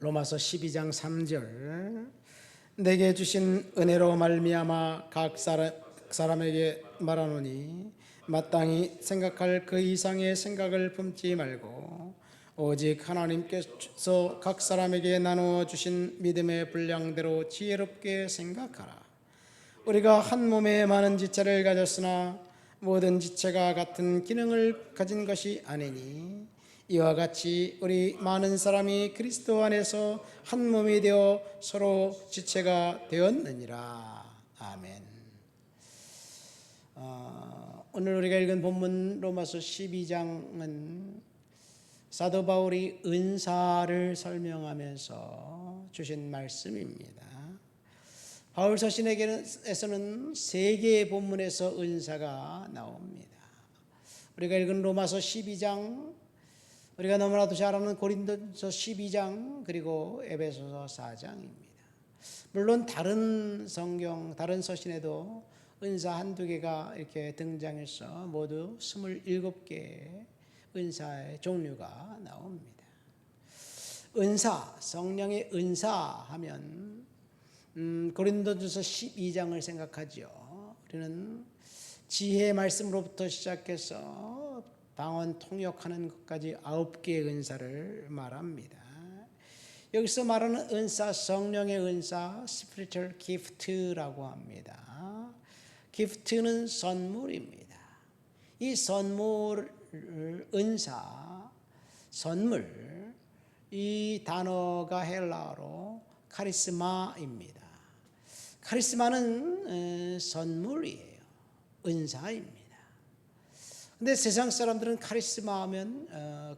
로마서 12장 3절 내게 주신 은혜로 말미암아 각 사람에게 말하노니 마땅히 생각할 그 이상의 생각을 품지 말고 오직 하나님께서 각 사람에게 나누어 주신 믿음의 분량대로 지혜롭게 생각하라. 우리가 한 몸에 많은 지체를 가졌으나 모든 지체가 같은 기능을 가진 것이 아니니 이와 같이 우리 많은 사람이 그리스도 안에서 한 몸이 되어 서로 지체가 되었느니라. 아멘. 오늘 우리가 읽은 본문 로마서 12장은 사도 바울이 은사를 설명하면서 주신 말씀입니다. 바울 서신에서는 세 개의 본문에서 은사가 나옵니다. 우리가 읽은 로마서 12장, 우리가 너무나도 잘 아는 고린도서 12장, 그리고 에베소서 4장입니다. 물론 다른 성경, 다른 서신에도 은사 한두 개가 이렇게 등장해서 모두 27개의 은사의 종류가 나옵니다. 은사, 성령의 은사 하면 고린도전서 12장을 생각하죠. 우리는 지혜의 말씀으로부터 시작해서 방언 통역하는 것까지 9개의 은사를 말합니다. 여기서 말하는 은사, 성령의 은사, spiritual gift라고 합니다. gift는 선물입니다. 이 선물, 은사, 선물, 이 단어가 헬라어로 카리스마입니다. 카리스마는 선물이에요. 은사입니다. 근데 세상 사람들은 카리스마 하면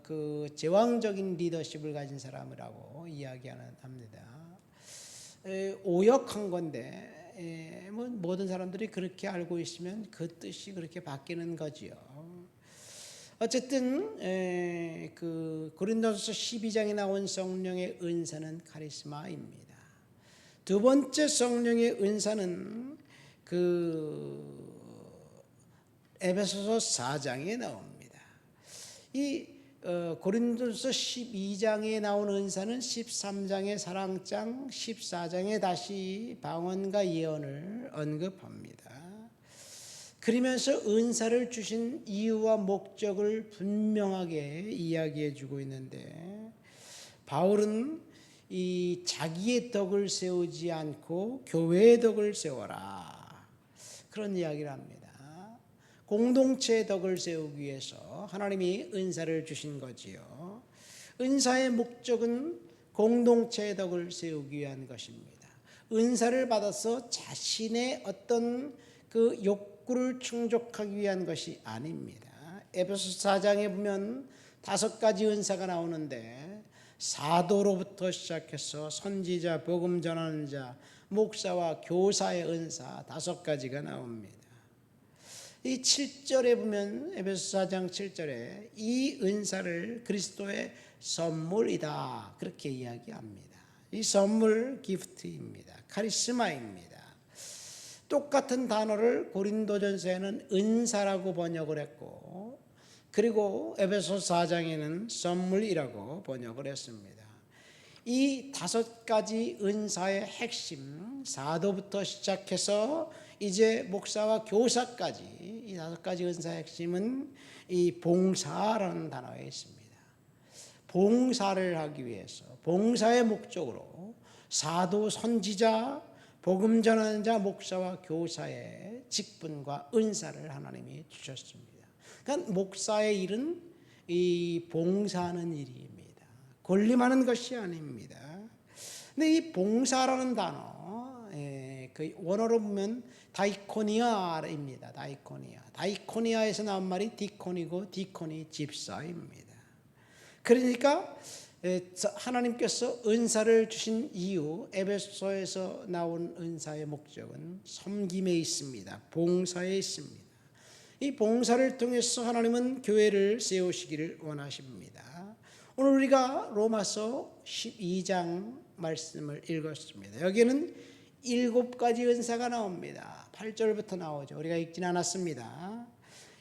그 제왕적인 리더십을 가진 사람이라고 이야기합니다. 오역한 건데 모든 사람들이 그렇게 알고 있으면 그 뜻이 그렇게 바뀌는 거지요. 어쨌든 그 고린도서 12장에 나온 성령의 은사는 카리스마입니다. 두 번째 성령의 은사는 그 에베소서 4장에 나옵니다. 이 고린도서 12장에 나온 은사는 13장의 사랑장, 14장에 다시 방언과 예언을 언급합니다. 그러면서 은사를 주신 이유와 목적을 분명하게 이야기해 주고 있는데, 바울은 이 자기의 덕을 세우지 않고 교회의 덕을 세워라, 그런 이야기를 합니다. 공동체의 덕을 세우기 위해서 하나님이 은사를 주신 거지요. 은사의 목적은 공동체의 덕을 세우기 위한 것입니다. 은사를 받아서 자신의 어떤 그 욕구를 충족하기 위한 것이 아닙니다. 에베소 4장에 보면 5가지 은사가 나오는데, 사도로부터 시작해서 선지자, 복음 전하는 자, 목사와 교사의 은사 5가지가 나옵니다. 이 7절에 보면, 에베소 4장 7절에 이 은사를 그리스도의 선물이다, 그렇게 이야기합니다. 이 선물, 기프트입니다. 카리스마입니다. 똑같은 단어를 고린도전서에는 은사라고 번역을 했고, 그리고 에베소 4장에는 선물이라고 번역을 했습니다. 이 5가지 은사의 핵심, 사도부터 시작해서 이제 목사와 교사까지, 이 5가지 은사의 핵심은 이 봉사라는 단어에 있습니다. 봉사를 하기 위해서, 봉사의 목적으로 사도, 선지자, 복음 전하는 자, 목사와 교사의 직분과 은사를 하나님이 주셨습니다. 그러니까 목사의 일은 이 봉사하는 일입니다. 권리하는 것이 아닙니다. 근데 이 봉사라는 단어, 그 원어로 보면 다이코니아입니다. 다이코니아에서 나온 말이 디콘이고, 디콘이 집사입니다. 그러니까 하나님께서 은사를 주신 이유, 에베소에서 나온 은사의 목적은 섬김에 있습니다. 봉사에 있습니다. 이 봉사를 통해서 하나님은 교회를 세우시기를 원하십니다. 오늘 우리가 로마서 12장 말씀을 읽었습니다. 여기에는 7가지 은사가 나옵니다. 8절부터 나오죠. 우리가 읽진 않았습니다.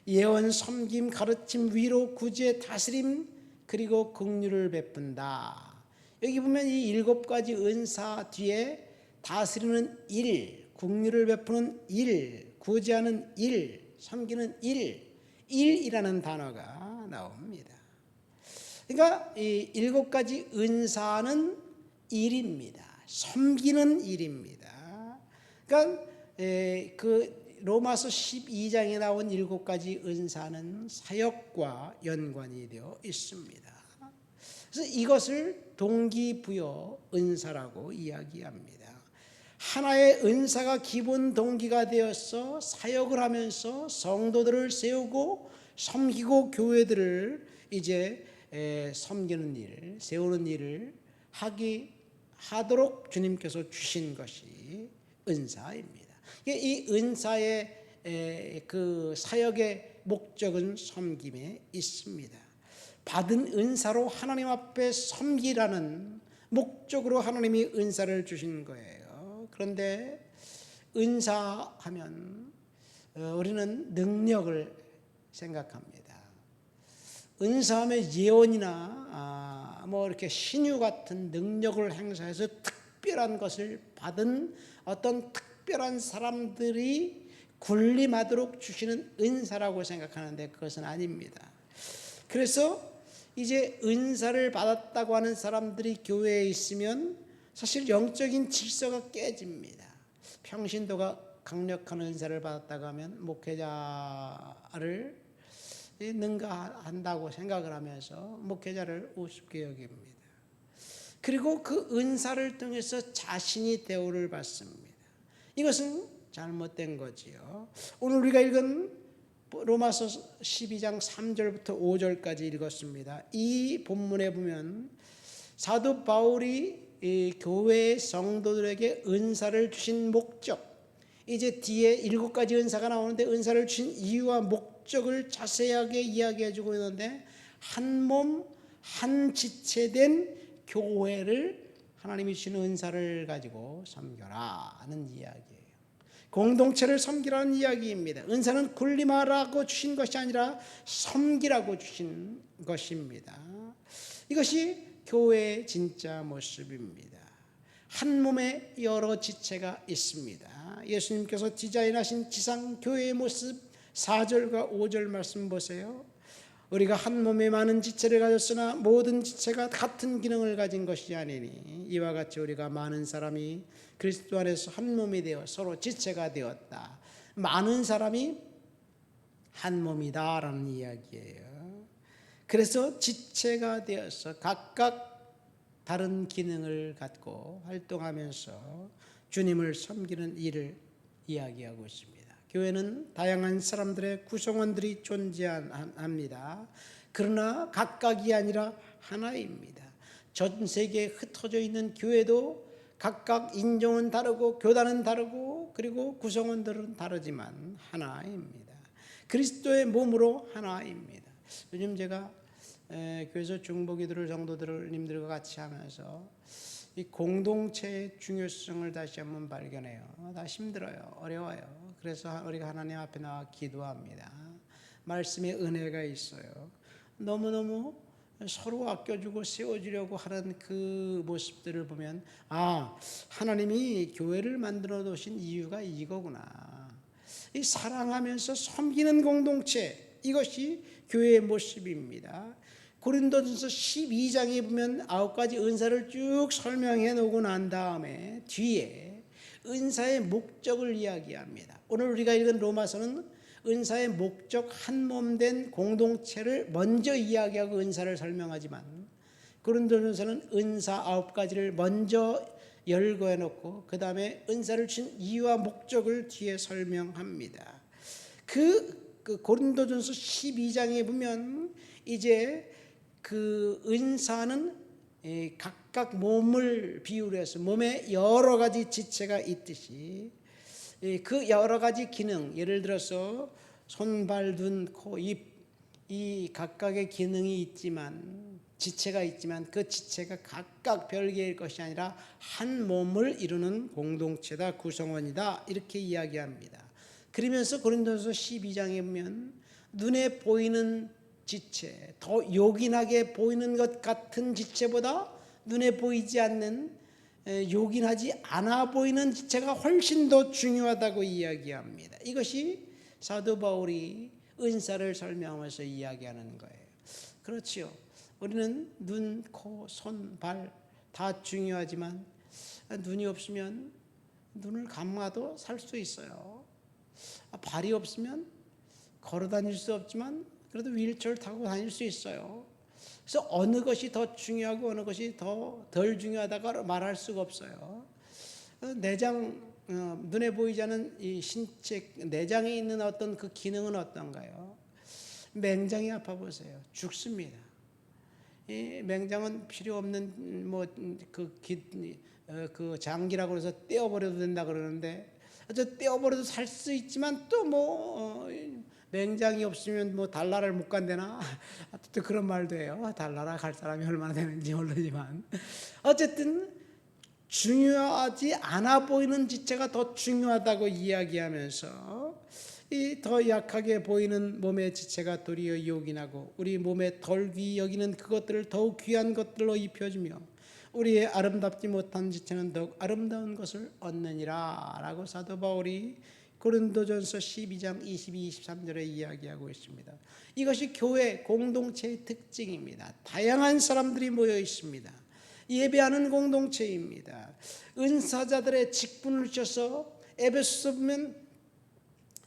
예언, 섬김, 가르침, 위로, 구제, 다스림, 그리고 긍휼을 베푼다. 여기 보면 이 7가지 은사 뒤에 다스리는 일, 국률을 베푸는 일, 구제하는 일, 섬기는 일이라는 단어가 나옵니다. 그러니까 이 7가지 은사는 일입니다. 섬기는 일입니다. 그러니까 그 로마서 12장에 나온 7가지 은사는 사역과 연관이 되어 있습니다. 그래서 이것을 동기부여 은사라고 이야기합니다. 하나의 은사가 기본 동기가 되어서 사역을 하면서 성도들을 세우고 섬기고 교회들을 이제 섬기는 일, 세우는 일을 하도록 주님께서 주신 것이 은사입니다. 이 은사의 그 사역의 목적은 섬김에 있습니다. 받은 은사로 하나님 앞에 섬기라는 목적으로 하나님이 은사를 주신 거예요. 그런데 은사하면 우리는 능력을 생각합니다. 은사하면 예언이나 뭐 이렇게 신유 같은 능력을 행사해서 특별한 것을 받은 어떤 특별한 사람들이 군림하도록 주시는 은사라고 생각하는데 그것은 아닙니다. 그래서 이제 은사를 받았다고 하는 사람들이 교회에 있으면 사실 영적인 질서가 깨집니다. 평신도가 강력한 은사를 받았다고 하면 목회자를 능가한다고 생각을 하면서 목회자를 우습게 여깁니다. 그리고 그 은사를 통해서 자신이 대우를 받습니다. 이것은 잘못된 거지요. 오늘 우리가 읽은 로마서 12장 3절부터 5절까지 읽었습니다. 이 본문에 보면 사도 바울이 이 교회의 성도들에게 은사를 주신 목적, 이제 뒤에 7가지 은사가 나오는데 은사를 주신 이유와 목적을 자세하게 이야기해 주고 있는데 한 몸, 한 지체된 교회를 하나님이 주신 은사를 가지고 섬겨라 하는 이야기예요. 공동체를 섬기라는 이야기입니다. 은사는 군림하라고 주신 것이 아니라 섬기라고 주신 것입니다. 이것이 교회의 진짜 모습입니다. 한 몸에 여러 지체가 있습니다. 예수님께서 디자인하신 지상교회의 모습 4절과 5절 말씀 보세요. 우리가 한 몸에 많은 지체를 가졌으나 모든 지체가 같은 기능을 가진 것이 아니니 이와 같이 우리가 많은 사람이 그리스도 안에서 한 몸이 되어 서로 지체가 되었다. 많은 사람이 한 몸이다라는 이야기예요. 그래서 지체가 되어서 각각 다른 기능을 갖고 활동하면서 주님을 섬기는 일을 이야기하고 있습니다. 교회는 다양한 사람들의 구성원들이 존재합니다. 그러나 각각이 아니라 하나입니다. 전 세계에 흩어져 있는 교회도 각각 인종은 다르고 교단은 다르고 그리고 구성원들은 다르지만 하나입니다. 그리스도의 몸으로 하나입니다. 요즘 제가 교회에서 중보기도를 성도들님들과 같이 하면서 이 공동체의 중요성을 다시 한번 발견해요. 다 힘들어요. 어려워요. 그래서 우리가 하나님 앞에 나와 기도합니다. 말씀의 은혜가 있어요. 너무너무 서로 아껴주고 세워주려고 하는 그 모습들을 보면 하나님이 교회를 만들어 놓으신 이유가 이거구나. 이 사랑하면서 섬기는 공동체, 이것이 교회의 모습입니다. 고린도전서 12장에 보면 9가지 은사를 쭉 설명해 놓고 난 다음에 뒤에 은사의 목적을 이야기합니다. 오늘 우리가 읽은 로마서는 은사의 목적, 한 몸 된 공동체를 먼저 이야기하고 은사를 설명하지만 고린도전서는 은사 9가지를 먼저 열거해 놓고 그 다음에 은사를 주신 이유와 목적을 뒤에 설명합니다. 그 고린도전서 12장에 보면 이제 그 은사는 각각 몸을 비유로 해서 몸에 여러 가지 지체가 있듯이 그 여러 가지 기능, 예를 들어서 손, 발, 눈, 코, 입, 이 각각의 기능이 있지만 지체가 있지만 그 지체가 각각 별개일 것이 아니라 한 몸을 이루는 공동체다, 구성원이다, 이렇게 이야기합니다. 그러면서 고린도서 12장에 보면 눈에 보이는 지체, 더 요긴하게 보이는 것 같은 지체보다 눈에 보이지 않는 요긴하지 않아 보이는 지체가 훨씬 더 중요하다고 이야기합니다. 이것이 사도 바울이 은사를 설명하면서 이야기하는 거예요. 그렇지요. 우리는 눈, 코, 손, 발 다 중요하지만 눈이 없으면 눈을 감아도 살 수 있어요. 발이 없으면 걸어 다닐 수 없지만 그래도 휠체어를 타고 다닐 수 있어요. 그래서 어느 것이 더 중요하고 어느 것이 더 덜 중요하다고 말할 수가 없어요. 내장, 눈에 보이지 않는 이 신체 내장에 있는 어떤 그 기능은 어떤가요? 맹장이 아파 보세요. 죽습니다. 이 맹장은 필요 없는 그 장기라고 해서 떼어버려도 된다 그러는데, 떼어버려도 살 수 있지만 또 맹장이 없으면 달나라를 못 간대나 또 그런 말도 해요. 달나라 갈 사람이 얼마나 되는지 모르지만 어쨌든 중요하지 않아 보이는 지체가 더 중요하다고 이야기하면서 이 더 약하게 보이는 몸의 지체가 도리어 요긴하고 우리 몸에 덜 귀히 여기는 그것들을 더욱 귀한 것들로 입혀주며 우리의 아름답지 못한 지체는 더욱 아름다운 것을 얻느니라 라고 사도 바울이 고린도전서 12장 22, 23절에 이야기하고 있습니다. 이것이 교회 공동체의 특징입니다. 다양한 사람들이 모여 있습니다. 예배하는 공동체입니다. 은사자들의 직분을 주셔서 에베소서 보면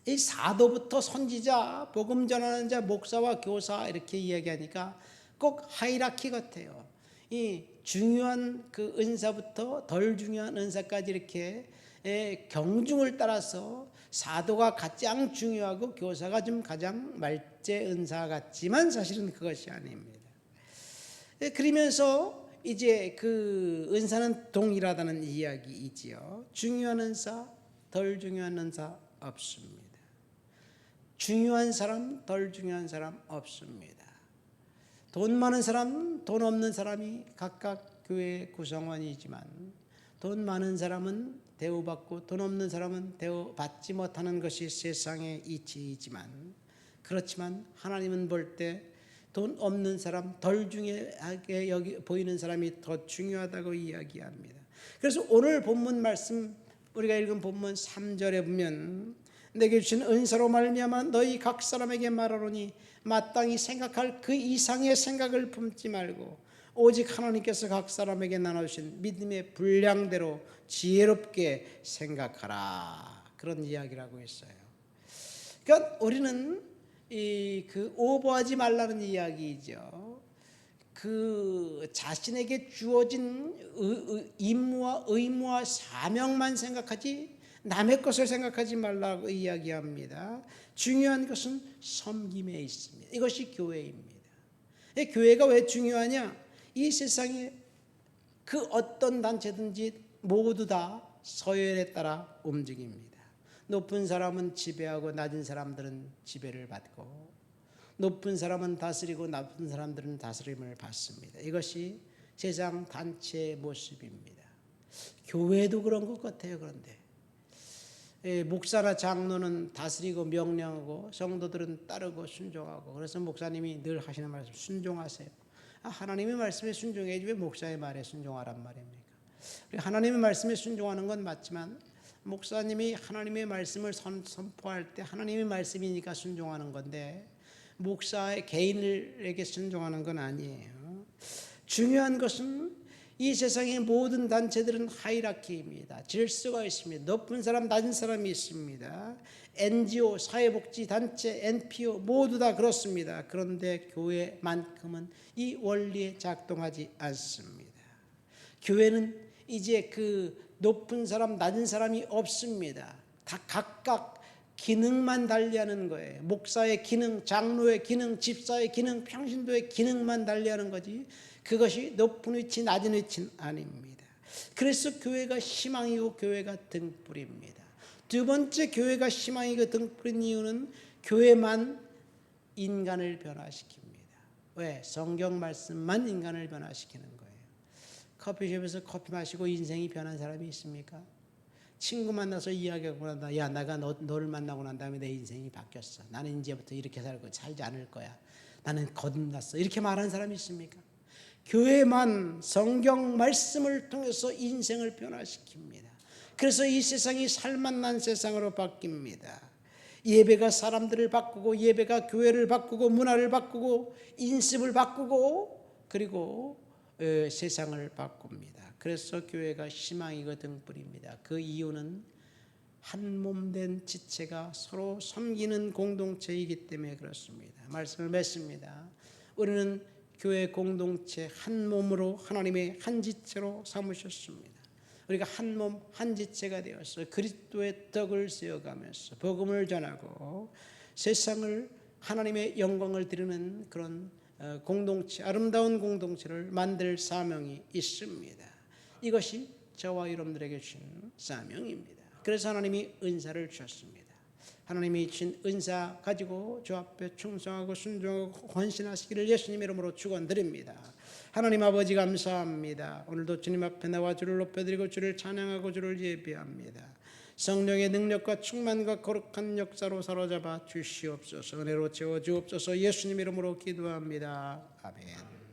이 사도부터 선지자, 복음 전하는 자, 목사와 교사 이렇게 이야기하니까 꼭 하이라키 같아요. 이 중요한 그 은사부터 덜 중요한 은사까지 이렇게 경중을 따라서 사도가 가장 중요하고 교사가 좀 가장 말제 은사 같지만 사실은 그것이 아닙니다. 그러면서 이제 그 은사는 동일하다는 이야기이지요. 중요한 은사, 덜 중요한 은사 없습니다. 중요한 사람, 덜 중요한 사람 없습니다. 돈 많은 사람, 돈 없는 사람이 각각 교회 구성원이지만 돈 많은 사람은 대우받고 돈 없는 사람은 대우받지 못하는 것이 세상의 이치이지만 그렇지만 하나님은 볼 때 돈 없는 사람, 덜 중요하게 여기 보이는 사람이 더 중요하다고 이야기합니다. 그래서 오늘 본문 말씀 우리가 읽은 본문 3절에 보면 내게 주신 은사로 말미암아 너희 각 사람에게 말하노니 마땅히 생각할 그 이상의 생각을 품지 말고 오직 하나님께서 각 사람에게 나눠주신 믿음의 분량대로 지혜롭게 생각하라. 그런 이야기를 하고 있어요. 그러니까 우리는 그 오버하지 말라는 이야기이죠. 그 자신에게 주어진 임무와 의무와 사명만 생각하지 남의 것을 생각하지 말라고 이야기합니다. 중요한 것은 섬김에 있습니다. 이것이 교회입니다. 교회가 왜 중요하냐? 이 세상에 그 어떤 단체든지 모두 다 서열에 따라 움직입니다. 높은 사람은 지배하고 낮은 사람들은 지배를 받고 높은 사람은 다스리고 낮은 사람들은 다스림을 받습니다. 이것이 세상 단체의 모습입니다. 교회도 그런 것 같아요. 그런데 목사나 장로는 다스리고 명령하고 성도들은 따르고 순종하고 그래서 목사님이 늘 하시는 말씀 순종하세요. 하나님의 말씀에 순종해야지 왜 목사의 말에 순종하란 말입니까? 하나님의 말씀에 순종하는 건 맞지만 목사님이 하나님의 말씀을 선포할 때 하나님의 말씀이니까 순종하는 건데 목사의 개인에게 순종하는 건 아니에요. 중요한 것은 이 세상의 모든 단체들은 하이라키입니다. 질서가 있습니다. 높은 사람, 낮은 사람이 있습니다. NGO, 사회복지단체, NPO 모두 다 그렇습니다. 그런데 교회만큼은 이 원리에 작동하지 않습니다. 교회는 이제 그 높은 사람, 낮은 사람이 없습니다. 다 각각 기능만 달리하는 거예요. 목사의 기능, 장로의 기능, 집사의 기능, 평신도의 기능만 달리하는 거지 그것이 높은 위치, 낮은 위치는 아닙니다. 그래서 교회가 희망이고 교회가 등불입니다. 두 번째 교회가 희망이고 등불인 이유는 교회만 인간을 변화시킵니다. 왜? 성경 말씀만 인간을 변화시키는 거예요. 커피숍에서 커피 마시고 인생이 변한 사람이 있습니까? 친구 만나서 이야기하고 난다. 야, 내가 너를 만나고 난 다음에 내 인생이 바뀌었어. 나는 이제부터 이렇게 살지 않을 거야. 나는 거듭났어. 이렇게 말하는 사람이 있습니까? 교회만 성경 말씀을 통해서 인생을 변화시킵니다. 그래서 이 세상이 살맛난 세상으로 바뀝니다. 예배가 사람들을 바꾸고, 예배가 교회를 바꾸고, 문화를 바꾸고, 인습을 바꾸고, 그리고 세상을 바꿉니다. 그래서 교회가 희망이고 등불입니다. 그 이유는 한 몸 된 지체가 서로 섬기는 공동체이기 때문에 그렇습니다. 말씀을 맺습니다. 우리는 교회 공동체 한 몸으로 하나님의 한 지체로 삼으셨습니다. 우리가 한 몸 한 지체가 되어서 그리스도의 덕을 세워가면서 복음을 전하고 세상을 하나님의 영광을 드리는 그런 공동체, 아름다운 공동체를 만들 사명이 있습니다. 이것이 저와 여러분들에게 주신 사명입니다. 그래서 하나님이 은사를 주셨습니다. 하나님이 주신 은사 가지고 주 앞에 충성하고 순종하고 헌신하시기를 예수님 이름으로 축원드립니다. 하나님 아버지 감사합니다. 오늘도 주님 앞에 나와 주를 높여드리고 주를 찬양하고 주를 예배합니다. 성령의 능력과 충만과 거룩한 역사로 사로잡아 주시옵소서. 은혜로 채워 주옵소서. 예수님 이름으로 기도합니다. 아멘.